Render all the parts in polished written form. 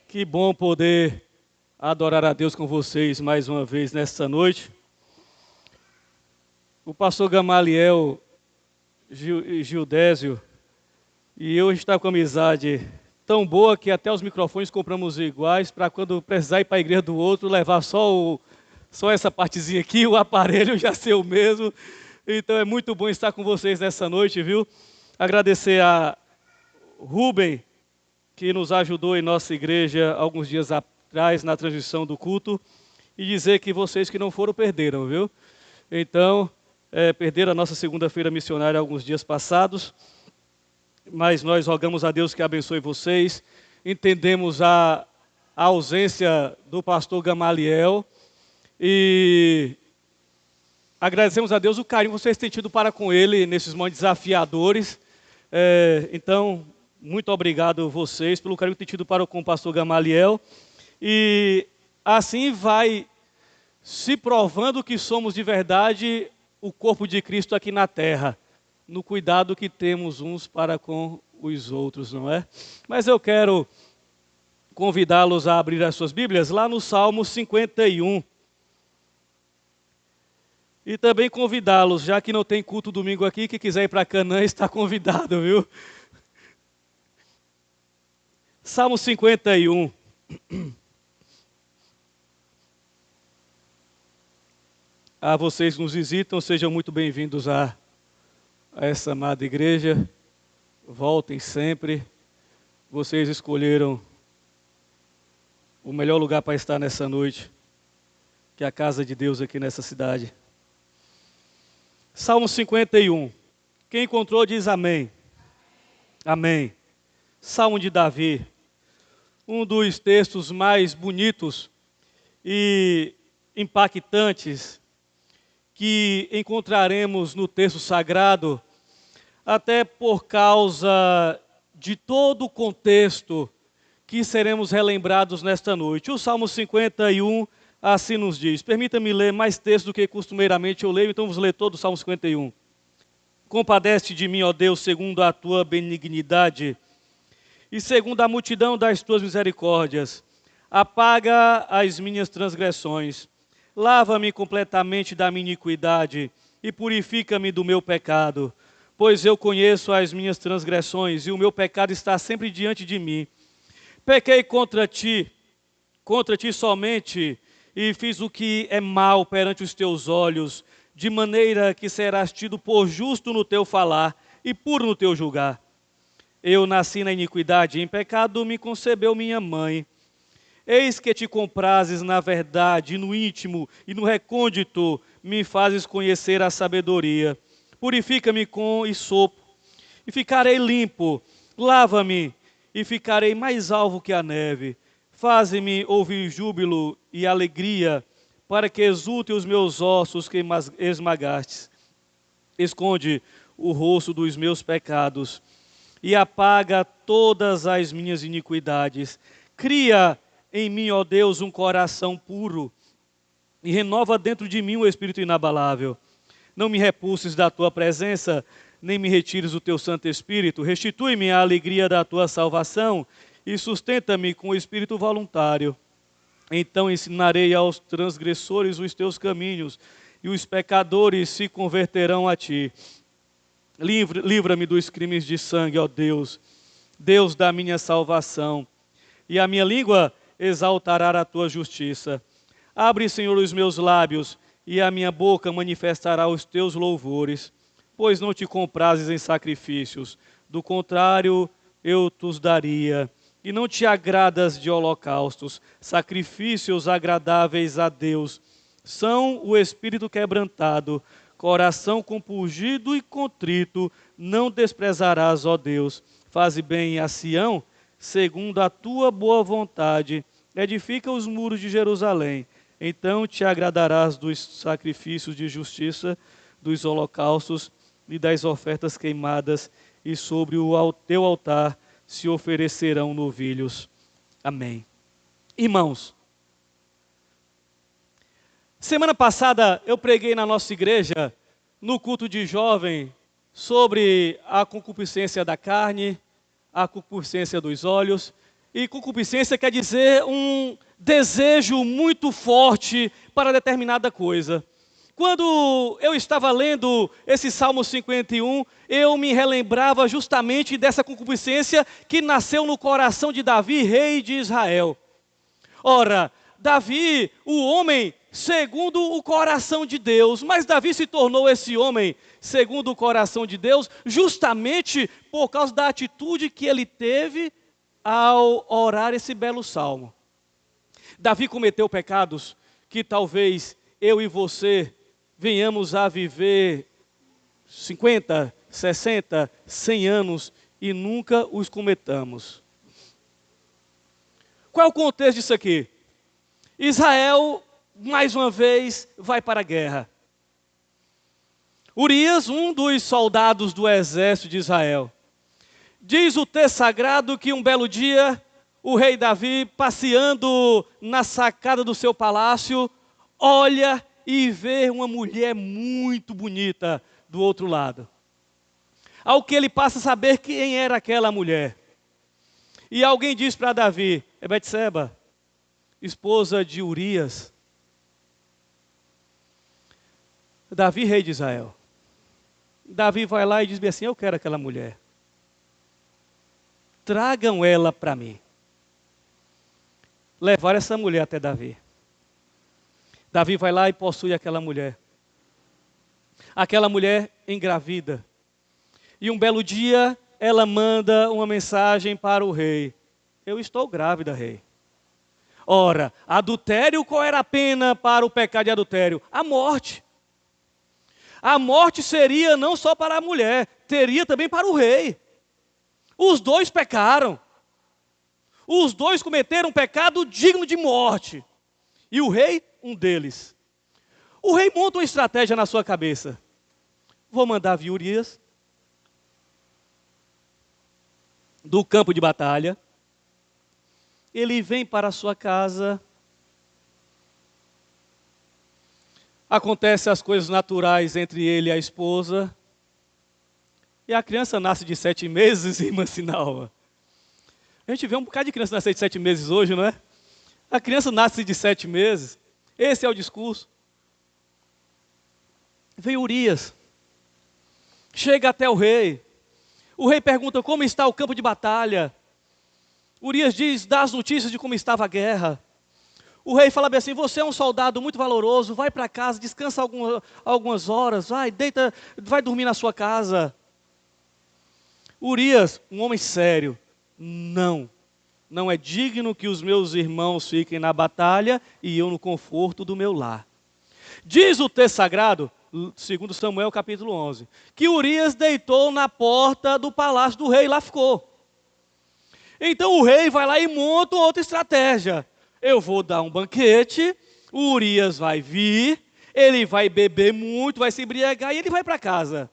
Que bom poder adorar a Deus com vocês mais uma vez nesta noite. O pastor Gamaliel Gildésio e eu estamos com uma amizade tão boa que até os microfones compramos iguais para quando precisar ir para a igreja do outro, levar só essa partezinha aqui, o aparelho já ser o mesmo. Então é muito bom estar com vocês nessa noite, viu? Agradecer a Rubem, que nos ajudou em nossa igreja alguns dias atrás na transmissão do culto, e dizer que vocês que não foram perderam, viu? Então, perderam a nossa segunda-feira missionária alguns dias passados, mas nós rogamos a Deus que abençoe vocês. Entendemos a ausência do pastor Gamaliel e agradecemos a Deus o carinho que vocês têm tido para com ele nesses momentos desafiadores. Então, muito obrigado vocês pelo carinho que têm tido para com o pastor Gamaliel. E assim vai se provando que somos de verdade o corpo de Cristo aqui na terra, no cuidado que temos uns para com os outros, não é? Mas eu quero convidá-los a abrir as suas Bíblias lá no Salmo 51. E também convidá-los, já que não tem culto domingo aqui, que quiser ir para Canaã está convidado, viu? Salmo 51. A vocês que nos visitam, sejam muito bem-vindos a essa amada igreja. Voltem sempre. Vocês escolheram o melhor lugar para estar nessa noite, que é a casa de Deus aqui nessa cidade. Salmo 51. Quem encontrou diz amém. Amém. Salmo de Davi. Um dos textos mais bonitos e impactantes que encontraremos no texto sagrado, até por causa de todo o contexto que seremos relembrados nesta noite. O Salmo 51 assim nos diz. Permita-me ler mais texto do que costumeiramente eu leio, então vamos ler todo o Salmo 51. Compadece de mim, ó Deus, segundo a tua benignidade, e segundo a multidão das tuas misericórdias, apaga as minhas transgressões. Lava-me completamente da minha iniquidade e purifica-me do meu pecado, pois eu conheço as minhas transgressões e o meu pecado está sempre diante de mim. Pequei contra ti somente, e fiz o que é mal perante os teus olhos, de maneira que serás tido por justo no teu falar e puro no teu julgar. Eu nasci na iniquidade, em pecado me concebeu minha mãe. Eis que te comprases na verdade, no íntimo e no recôndito, me fazes conhecer a sabedoria. Purifica-me com hisopo, e ficarei limpo. Lava-me, e ficarei mais alvo que a neve. Faze-me ouvir júbilo e alegria, para que exultem os meus ossos que esmagastes. Esconde o rosto dos meus pecados e apaga todas as minhas iniquidades. Cria em mim, ó Deus, um coração puro e renova dentro de mim um espírito inabalável. Não me repulses da tua presença, nem me retires o teu Santo Espírito. Restitui-me a alegria da tua salvação e sustenta-me com o espírito voluntário. Então ensinarei aos transgressores os teus caminhos, e os pecadores se converterão a ti. Livra-me dos crimes de sangue, ó Deus, Deus da minha salvação, e a minha língua exaltará a tua justiça. Abre, Senhor, os meus lábios, e a minha boca manifestará os teus louvores, pois não te comprases em sacrifícios, do contrário eu te os daria. E não te agradas de holocaustos, sacrifícios agradáveis a Deus. São o espírito quebrantado, coração compungido e contrito, não desprezarás, ó Deus. Faze bem a Sião, segundo a tua boa vontade. Edifica os muros de Jerusalém. Então te agradarás dos sacrifícios de justiça, dos holocaustos e das ofertas queimadas, e sobre o teu altar se oferecerão novilhos. Amém. Irmãos, semana passada eu preguei na nossa igreja, no culto de jovem, sobre a concupiscência da carne, a concupiscência dos olhos, E concupiscência quer dizer um desejo muito forte para determinada coisa. Quando eu estava lendo esse Salmo 51, eu me relembrava justamente dessa concupiscência que nasceu no coração de Davi, rei de Israel. Ora, Davi, o homem segundo o coração de Deus, mas Davi se tornou esse homem segundo o coração de Deus justamente por causa da atitude que ele teve ao orar esse belo salmo. Davi cometeu pecados que talvez eu e você venhamos a viver 50, 60, 100 anos e nunca os cometamos. Qual é o contexto disso aqui? Israel, mais uma vez, vai para a guerra. Urias, um dos soldados do exército de Israel. Diz o texto sagrado que um belo dia, o rei Davi, passeando na sacada do seu palácio, olha e vê uma mulher muito bonita do outro lado. Ao que ele passa a saber quem era aquela mulher. E alguém diz para Davi, é Betseba, esposa de Urias. Davi, rei de Israel. Davi vai lá e diz assim, eu quero aquela mulher. Tragam ela para mim. Levaram essa mulher até Davi. Davi vai lá e possui aquela mulher. Aquela mulher engravida. E um belo dia, ela manda uma mensagem para o rei. Eu estou grávida, rei. Ora, adultério, qual era a pena para o pecado de adultério? A morte. A morte seria não só para a mulher, teria também para o rei. Os dois pecaram. Os dois cometeram um pecado digno de morte. E o rei, um deles. O rei monta uma estratégia na sua cabeça. Vou mandar vir Urias do campo de batalha. Ele vem para a sua casa. Acontecem as coisas naturais entre ele e a esposa. E a criança nasce de 7 meses, irmã Sinalva. A gente vê um bocado de criança nascer de 7 meses hoje, não é? A criança nasce de 7 meses. Esse é o discurso. Vem Urias. Chega até o rei. O rei pergunta como está o campo de batalha. Urias dá as notícias de como estava a guerra. O rei fala bem assim, você é um soldado muito valoroso, vai para casa, descansa algumas horas, deita, vai dormir na sua casa. Urias, um homem sério, não é digno que os meus irmãos fiquem na batalha e eu no conforto do meu lar. Diz o texto sagrado, segundo Samuel capítulo 11, que Urias deitou na porta do palácio do rei e lá ficou. Então o rei vai lá e monta outra estratégia. Eu vou dar um banquete, o Urias vai vir, ele vai beber muito, vai se embriagar e ele vai para casa.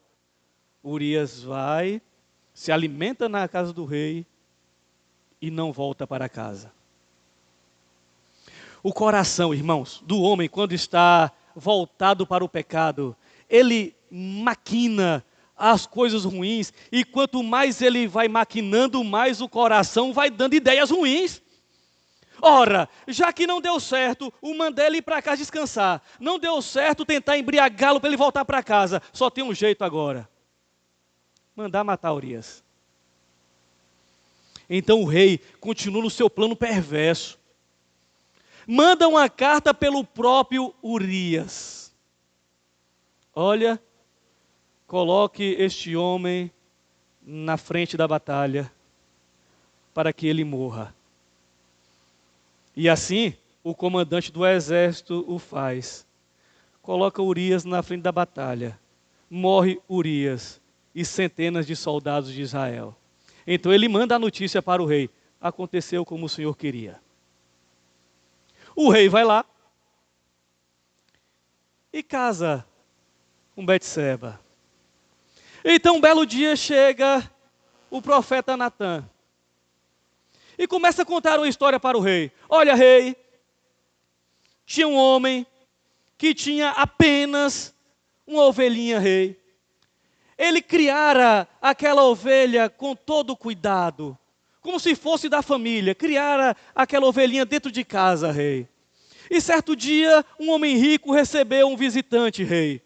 Urias vai, se alimenta na casa do rei e não volta para casa. O coração, irmãos, do homem quando está voltado para o pecado, ele maquina as coisas ruins e quanto mais ele vai maquinando, mais o coração vai dando ideias ruins. Ora, já que não deu certo o mandar ele ir para casa descansar, não deu certo tentar embriagá-lo para ele voltar para casa, só tem um jeito agora. Mandar matar Urias. Então o rei continua no seu plano perverso. Manda uma carta pelo próprio Urias. Olha, coloque este homem na frente da batalha para que ele morra. E assim, o comandante do exército o faz. Coloca Urias na frente da batalha. Morre Urias e centenas de soldados de Israel. Então ele manda a notícia para o rei. Aconteceu como o Senhor queria. O rei vai lá e casa com Betseba. Então um belo dia chega o profeta Natã. E começa a contar uma história para o rei. Olha, rei, tinha um homem que tinha apenas uma ovelhinha, rei. Ele criara aquela ovelha com todo cuidado, como se fosse da família, criara aquela ovelhinha dentro de casa, rei. E certo dia, um homem rico recebeu um visitante, rei.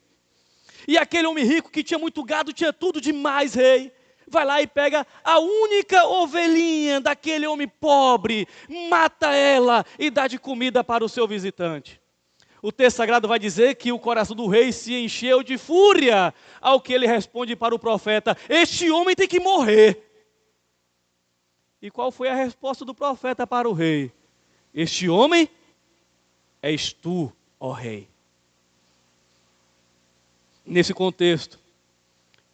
E aquele homem rico que tinha muito gado, tinha tudo demais, rei. Vai lá e pega a única ovelhinha daquele homem pobre, mata ela e dá de comida para o seu visitante. O texto sagrado vai dizer que o coração do rei se encheu de fúria, ao que ele responde para o profeta: este homem tem que morrer. E qual foi a resposta do profeta para o rei? Este homem és tu, ó rei. Nesse contexto,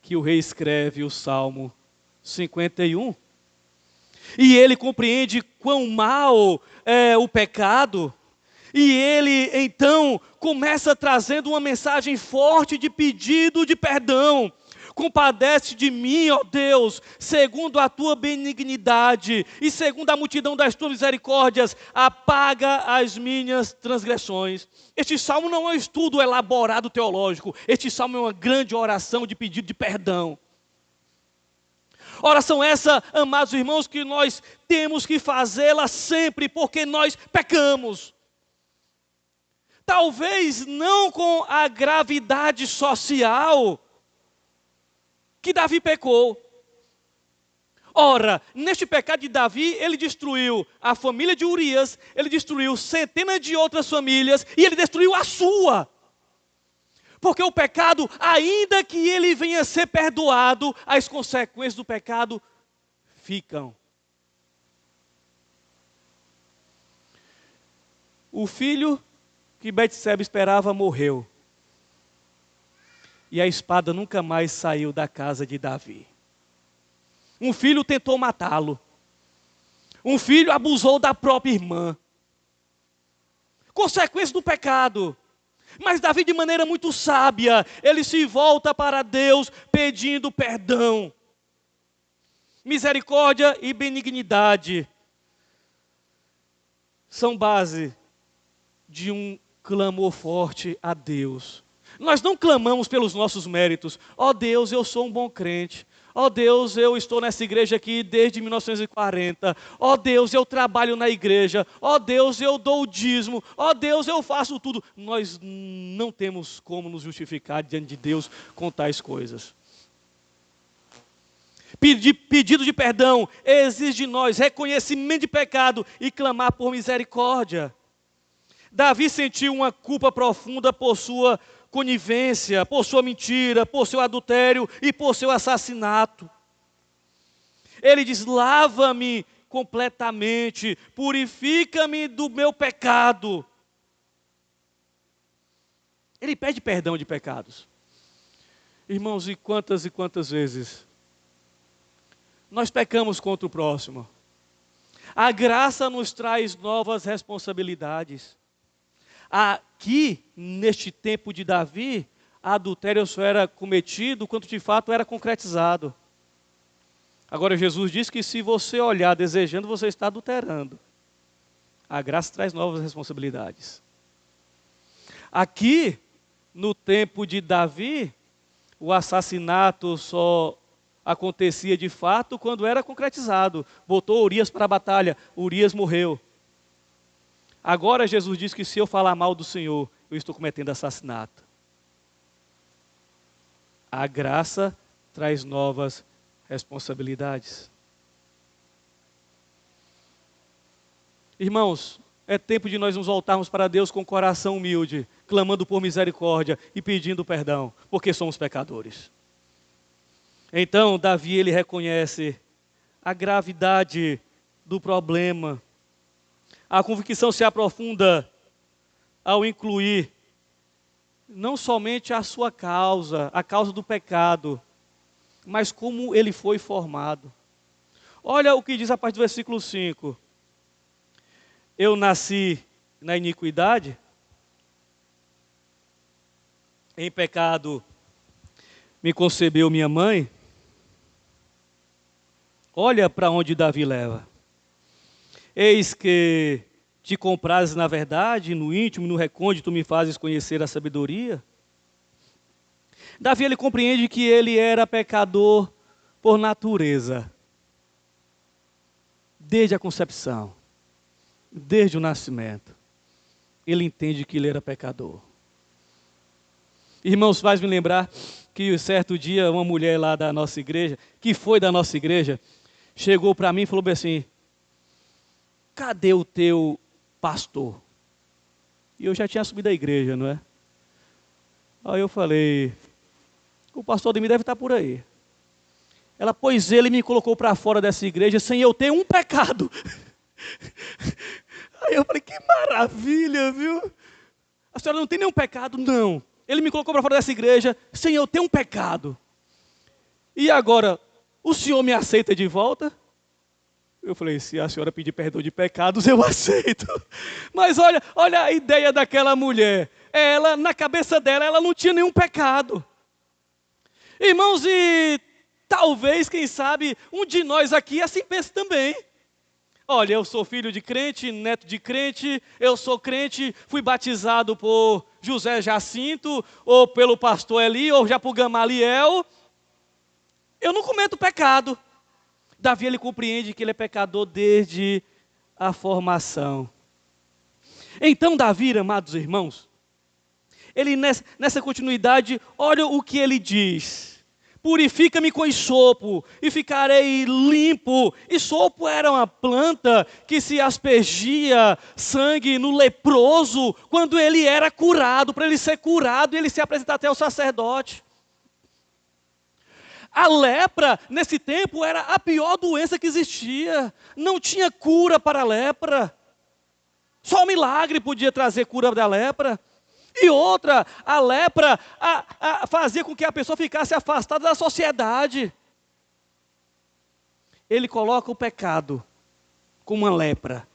que o rei escreve o Salmo 51. E ele compreende quão mal é o pecado. E ele, então, começa trazendo uma mensagem forte de pedido de perdão. Compadece de mim, ó Deus, segundo a tua benignidade e segundo a multidão das tuas misericórdias, apaga as minhas transgressões. Este salmo não é um estudo elaborado teológico, este salmo é uma grande oração de pedido de perdão. Oração essa, amados irmãos, que nós temos que fazê-la sempre, porque nós pecamos. Talvez não com a gravidade social que Davi pecou. Ora, neste pecado de Davi, ele destruiu a família de Urias, ele destruiu centenas de outras famílias e ele destruiu a sua. Porque o pecado, ainda que ele venha a ser perdoado, as consequências do pecado ficam. O filho que Betseba esperava morreu. E a espada nunca mais saiu da casa de Davi. Um filho tentou matá-lo. Um filho abusou da própria irmã. Consequência do pecado. Mas Davi, de maneira muito sábia, ele se volta para Deus pedindo perdão. Misericórdia e benignidade são base de um clamor forte a Deus. Nós não clamamos pelos nossos méritos. Ó Deus, eu sou um bom crente. Ó Deus, eu estou nessa igreja aqui desde 1940. Ó Deus, eu trabalho na igreja. Ó Deus, eu dou o dízimo. Ó Deus, eu faço tudo. Nós não temos como nos justificar diante de Deus com tais coisas. Pedido de perdão exige de nós reconhecimento de pecado e clamar por misericórdia. Davi sentiu uma culpa profunda por sua conivência, por sua mentira, por seu adultério e por seu assassinato. Ele diz: lava-me completamente, purifica-me do meu pecado. Ele pede perdão de pecados. Irmãos, e quantas vezes nós pecamos contra o próximo? A graça nos traz novas responsabilidades. Aqui, neste tempo de Davi, adultério só era cometido quando de fato era concretizado. Agora Jesus diz que se você olhar desejando, você está adulterando. A graça traz novas responsabilidades. Aqui, no tempo de Davi, o assassinato só acontecia de fato quando era concretizado. Botou Urias para a batalha, Urias morreu. Agora Jesus diz que se eu falar mal do Senhor, eu estou cometendo assassinato. A graça traz novas responsabilidades. Irmãos, é tempo de nós nos voltarmos para Deus com o coração humilde, clamando por misericórdia e pedindo perdão, porque somos pecadores. Então, Davi, ele reconhece a gravidade do problema. A convicção se aprofunda ao incluir não somente a sua causa, a causa do pecado, mas como ele foi formado. Olha o que diz a partir do versículo 5. Eu nasci na iniquidade, em pecado me concebeu minha mãe. Olha para onde Davi leva. Eis que te comprases na verdade, no íntimo, no recôndito me fazes conhecer a sabedoria. Davi, ele compreende que ele era pecador por natureza. desde a concepção, desde o nascimento, ele entende que ele era pecador. Irmãos, faz me lembrar que certo dia uma mulher lá da nossa igreja, que foi da nossa igreja, chegou para mim e falou bem assim: cadê o teu pastor? E eu já tinha assumido a igreja, não é? Aí eu falei: o pastor de mim deve estar por aí. Ela: pois ele me colocou para fora dessa igreja sem eu ter um pecado. Aí eu falei: que maravilha, viu? A senhora não tem nenhum pecado? Não. Ele me colocou para fora dessa igreja sem eu ter um pecado. E agora, o senhor me aceita de volta? Eu falei: se a senhora pedir perdão de pecados, eu aceito. Mas olha a ideia daquela mulher. Ela, na cabeça dela, ela não tinha nenhum pecado. Irmãos, e talvez, quem sabe, um de nós aqui assim pensa também. Olha, eu sou filho de crente, neto de crente, eu sou crente, fui batizado por José Jacinto, ou pelo pastor Eli, ou já por Gamaliel. Eu não cometo pecado. Davi, ele compreende que ele é pecador desde a formação. Então, Davi, amados irmãos, ele nessa continuidade, olha o que ele diz: purifica-me com esopo e ficarei limpo. Esopo era uma planta que se aspergia sangue no leproso quando ele era curado, para ele ser curado e ele se apresentar até ao sacerdote. A lepra, nesse tempo, era a pior doença que existia. Não tinha cura para a lepra. Só o milagre podia trazer cura da lepra. E outra, a lepra fazia com que a pessoa ficasse afastada da sociedade. Ele coloca o pecado como uma lepra,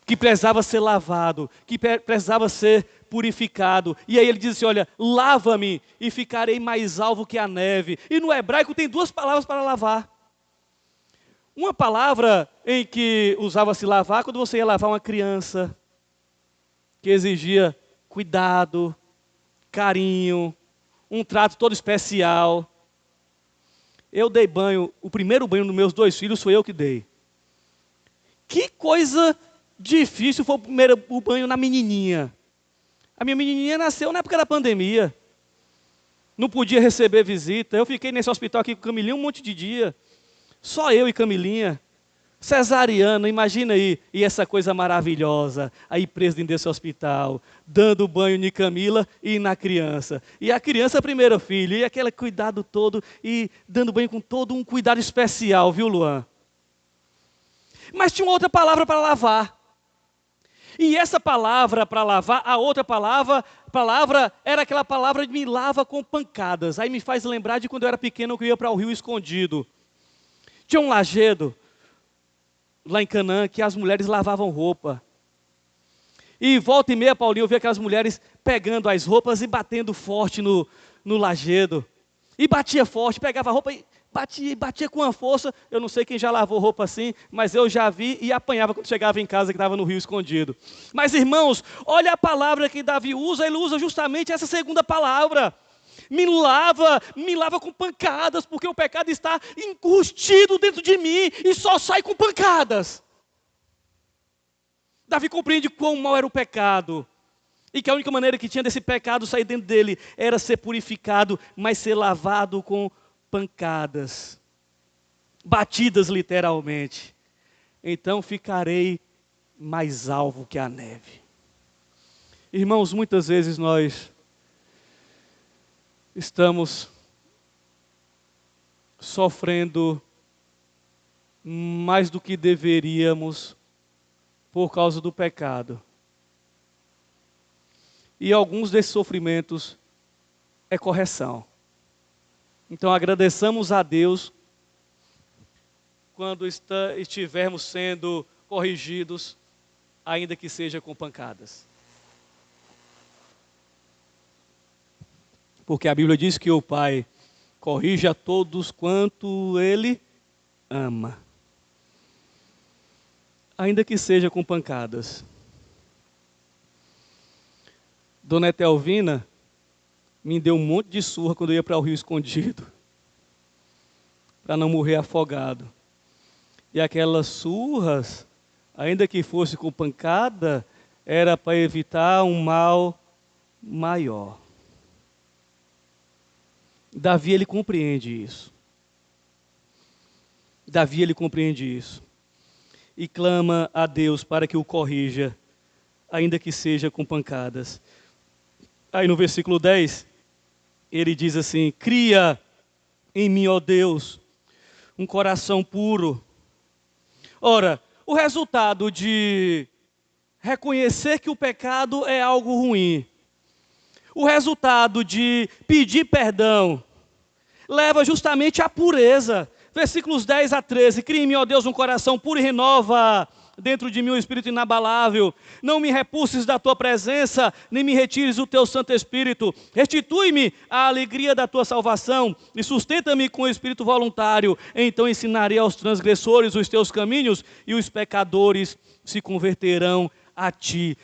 que precisava ser lavado, que precisava ser purificado. E aí ele diz assim: olha, lava-me e ficarei mais alvo que a neve. E no hebraico tem duas palavras para lavar. Uma palavra em que usava-se lavar quando você ia lavar uma criança, que exigia cuidado, carinho, um trato todo especial. Eu dei banho, o primeiro banho dos meus 2 filhos foi eu que dei. Que coisa difícil foi o banho na menininha. A minha menininha nasceu na época da pandemia. Não podia receber visita. Eu fiquei nesse hospital aqui com Camilinha um monte de dia. Só eu e Camilinha. Cesariana, imagina aí. E essa coisa maravilhosa. Aí preso dentro desse hospital. Dando banho em Camila e na criança. E a criança, primeiro filho. E aquele cuidado todo. E dando banho com todo um cuidado especial, viu, Luan? Mas tinha uma outra palavra para lavar. E essa palavra para lavar, a outra palavra era aquela palavra de me lava com pancadas. Aí me faz lembrar de quando eu era pequeno que eu ia para o Rio Escondido. Tinha um lajedo lá em Canaã que as mulheres lavavam roupa. E volta e meia, Paulinho, eu via aquelas mulheres pegando as roupas e batendo forte no lajedo. E batia forte, pegava a roupa e batia com uma força. Eu não sei quem já lavou roupa assim, mas eu já vi e apanhava quando chegava em casa que estava no Rio Escondido. Mas irmãos, olha a palavra que Davi usa, ele usa justamente essa segunda palavra. Me lava com pancadas, porque o pecado está enrustido dentro de mim e só sai com pancadas. Davi compreende quão mal era o pecado. E que a única maneira que tinha desse pecado sair dentro dele era ser purificado, mas ser lavado com pancadas. Batidas literalmente. Então ficarei mais alvo que a neve. Irmãos, muitas vezes nós estamos sofrendo mais do que deveríamos por causa do pecado. E alguns desses sofrimentos é correção. Então agradeçamos a Deus quando estivermos sendo corrigidos, ainda que seja com pancadas. Porque a Bíblia diz que o Pai corrige a todos quanto Ele ama. Ainda que seja com pancadas. Dona Etelvina me deu um monte de surra quando eu ia para o Rio Escondido, para não morrer afogado. E aquelas surras, ainda que fosse com pancada, era para evitar um mal maior. Davi, ele compreende isso. Davi, ele compreende isso. E clama a Deus para que o corrija, ainda que seja com pancadas. Aí no versículo 10, ele diz assim: cria em mim, ó Deus, um coração puro. Ora, o resultado de reconhecer que o pecado é algo ruim, o resultado de pedir perdão, leva justamente à pureza. Versículos 10 a 13. Cria em mim, ó Deus, um coração puro e renova dentro de mim um espírito inabalável. Não me repulses da tua presença, nem me retires o teu Santo Espírito. Restitui-me a alegria da tua salvação e sustenta-me com o espírito voluntário. Então ensinarei aos transgressores os teus caminhos e os pecadores se converterão a ti.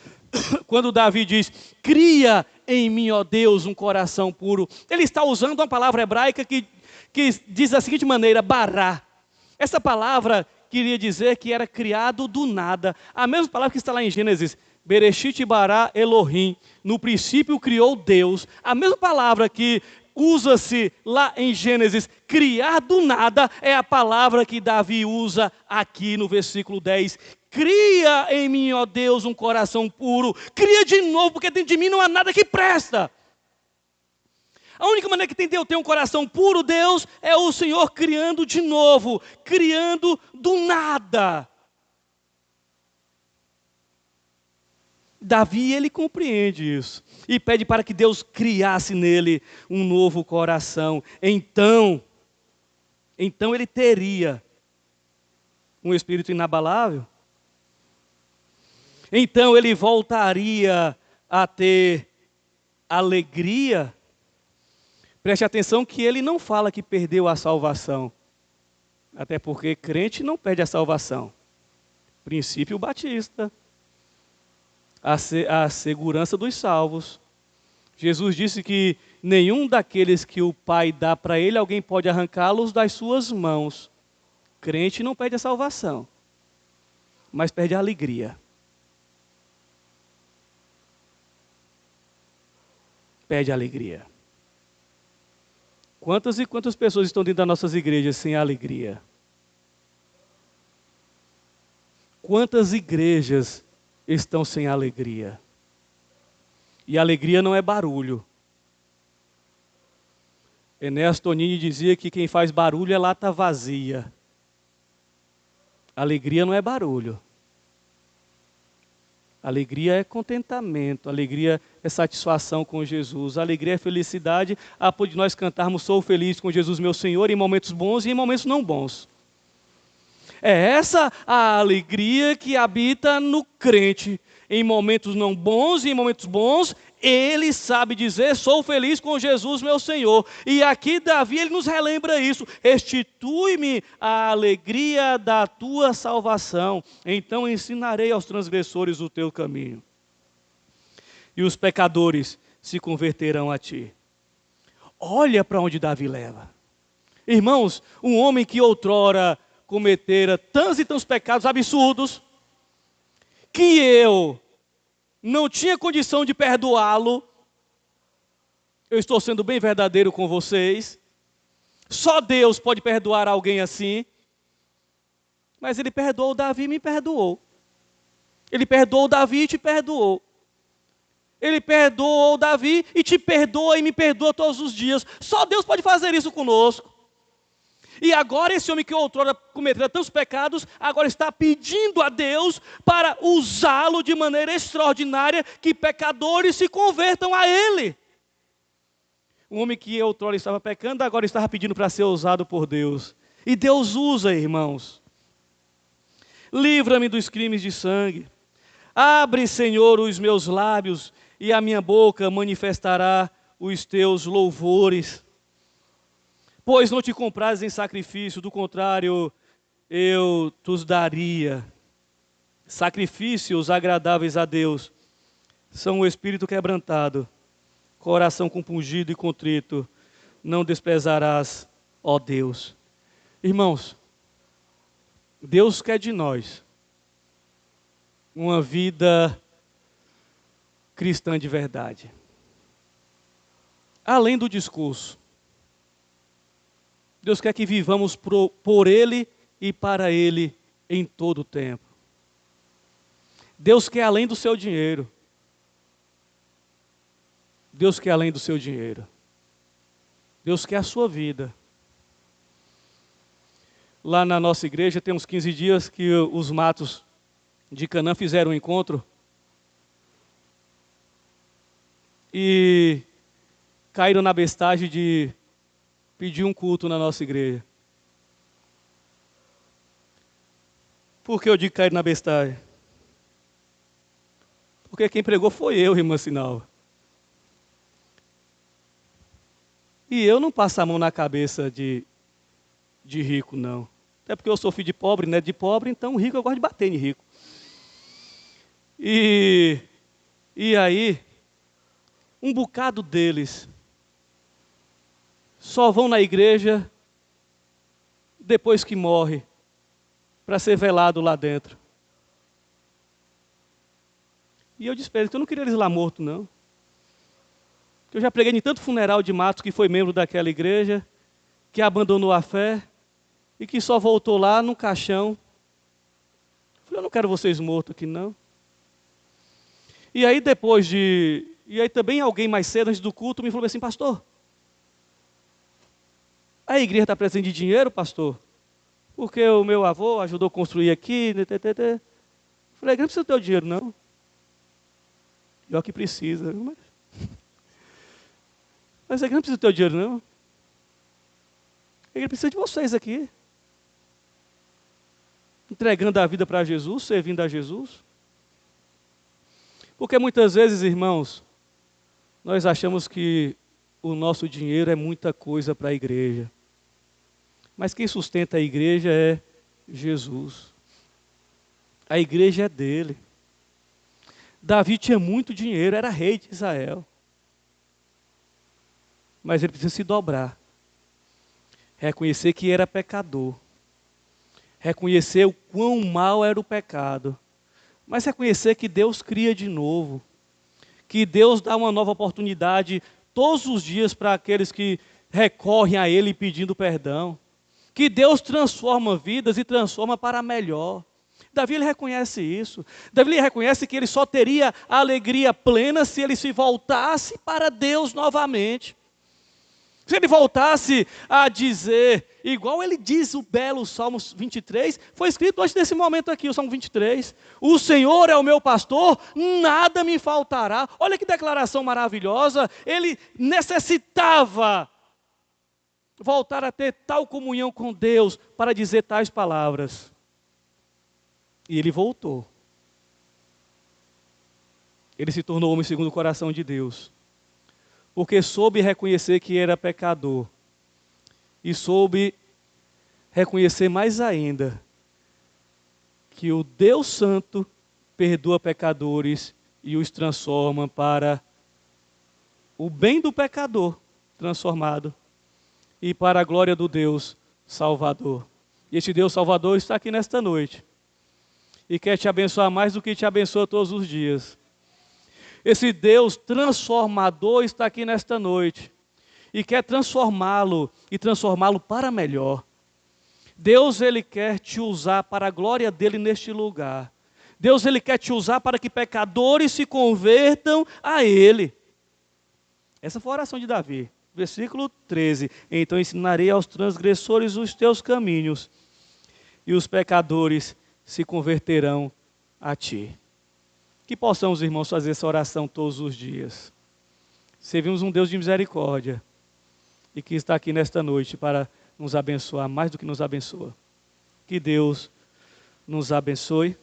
Quando Davi diz, cria em mim, ó Deus, um coração puro, ele está usando uma palavra hebraica que diz da seguinte maneira, bará. Essa palavra queria dizer que era criado do nada. A mesma palavra que está lá em Gênesis, Bereshit bara Elohim. No princípio criou Deus. A mesma palavra que usa-se lá em Gênesis, criar do nada, é a palavra que Davi usa aqui no versículo 10. Cria em mim, ó Deus, um coração puro. Cria de novo, porque dentro de mim não há nada que presta. A única maneira que tem de eu ter um coração puro, Deus, é o Senhor criando de novo, criando do nada. Davi, ele compreende isso e pede para que Deus criasse nele um novo coração. Então ele teria um espírito inabalável. Então ele voltaria a ter alegria. Preste atenção que ele não fala que perdeu a salvação. Até porque crente não perde a salvação. Princípio batista. A segurança dos salvos. Jesus disse que nenhum daqueles que o Pai dá para ele, alguém pode arrancá-los das suas mãos. Crente não perde a salvação, mas perde a alegria. Perde a alegria. Quantas e quantas pessoas estão dentro das nossas igrejas sem alegria? Quantas igrejas estão sem alegria? E alegria não é barulho. Ernesto Tonini dizia que quem faz barulho é lata vazia. Alegria não é barulho. Alegria é contentamento, alegria é satisfação com Jesus, alegria é felicidade, a ponto de nós cantarmos sou feliz com Jesus meu Senhor em momentos bons e em momentos não bons. É essa a alegria que habita no crente, em momentos não bons e em momentos bons, ele sabe dizer, sou feliz com Jesus meu Senhor. E aqui Davi, ele nos relembra isso, restitui-me a alegria da tua salvação, então ensinarei aos transgressores o teu caminho. E os pecadores se converterão a ti. Olha para onde Davi leva. Irmãos, um homem que outrora cometera tantos e tantos pecados absurdos, que eu não tinha condição de perdoá-lo. Eu estou sendo bem verdadeiro com vocês. Só Deus pode perdoar alguém assim. Mas ele perdoou Davi e me perdoou. Ele perdoou Davi e te perdoou. Ele perdoou Davi e te perdoa e me perdoa todos os dias. Só Deus pode fazer isso conosco. E agora esse homem que outrora cometera tantos pecados, agora está pedindo a Deus para usá-lo de maneira extraordinária, que pecadores se convertam a ele. Um homem que outrora estava pecando, agora estava pedindo para ser usado por Deus. E Deus usa, irmãos. Livra-me dos crimes de sangue. Abre, Senhor, os meus lábios, e a minha boca manifestará os teus louvores. Pois não te comprazes em sacrifício, do contrário, eu te daria. Sacrifícios agradáveis a Deus são o espírito quebrantado, coração compungido e contrito, não desprezarás, ó Deus. Irmãos, Deus quer de nós uma vida cristã de verdade. Além do discurso, Deus quer que vivamos por Ele e para Ele em todo o tempo. Deus quer além do seu dinheiro. Deus quer além do seu dinheiro. Deus quer a sua vida. Lá na nossa igreja tem uns 15 dias que os matos de Canaã fizeram um encontro. E caíram na bestagem de pedir um culto na nossa igreja. Por que eu digo cair na bestagem? Porque quem pregou foi eu, irmã Sinal. E eu não passo a mão na cabeça de rico, não. Até porque eu sou filho de pobre, né? De pobre, então rico eu gosto de bater em rico. E aí, um bocado deles só vão na igreja depois que morre, para ser velado lá dentro. E eu disse para eles que eu não queria eles lá mortos, não. Eu já preguei em tanto funeral de matos que foi membro daquela igreja, que abandonou a fé e que só voltou lá no caixão. Eu falei, eu não quero vocês mortos aqui, não. E aí E aí também alguém mais cedo, antes do culto, me falou assim, pastor, a igreja está precisando de dinheiro, pastor? Porque o meu avô ajudou a construir aqui. Eu falei, a igreja não precisa do teu dinheiro, não. Pior que precisa. Mas a igreja não precisa do teu dinheiro, não. A igreja precisa de vocês aqui. Entregando a vida para Jesus, servindo a Jesus. Porque muitas vezes, irmãos, nós achamos que o nosso dinheiro é muita coisa para a igreja. Mas quem sustenta a igreja é Jesus. A igreja é dele. Davi tinha muito dinheiro, era rei de Israel. Mas ele precisa se dobrar. Reconhecer que era pecador. Reconhecer o quão mal era o pecado. Mas reconhecer que Deus cria de novo. Que Deus dá uma nova oportunidade todos os dias para aqueles que recorrem a Ele pedindo perdão. Que Deus transforma vidas e transforma para melhor. Davi ele reconhece isso. Davi ele reconhece que ele só teria a alegria plena se ele se voltasse para Deus novamente. Se ele voltasse a dizer, igual ele diz o belo Salmo 23, foi escrito antes desse momento aqui, o Salmo 23. O Senhor é o meu pastor, nada me faltará. Olha que declaração maravilhosa. Ele necessitava voltar a ter tal comunhão com Deus para dizer tais palavras. E ele voltou. Ele se tornou homem segundo o coração de Deus. Porque soube reconhecer que era pecador. E soube reconhecer mais ainda que o Deus Santo perdoa pecadores e os transforma para o bem do pecador transformado e para a glória do Deus Salvador. E este Deus Salvador está aqui nesta noite e quer te abençoar mais do que te abençoa todos os dias. Esse Deus transformador está aqui nesta noite e quer transformá-lo e transformá-lo para melhor. Deus ele quer te usar para a glória dele neste lugar. Deus ele quer te usar para que pecadores se convertam a ele. Essa foi a oração de Davi. Versículo 13. Então ensinarei aos transgressores os teus caminhos, e os pecadores se converterão a ti. Que possamos, irmãos, fazer essa oração todos os dias. Servimos um Deus de misericórdia, e que está aqui nesta noite para nos abençoar mais do que nos abençoa. Que Deus nos abençoe.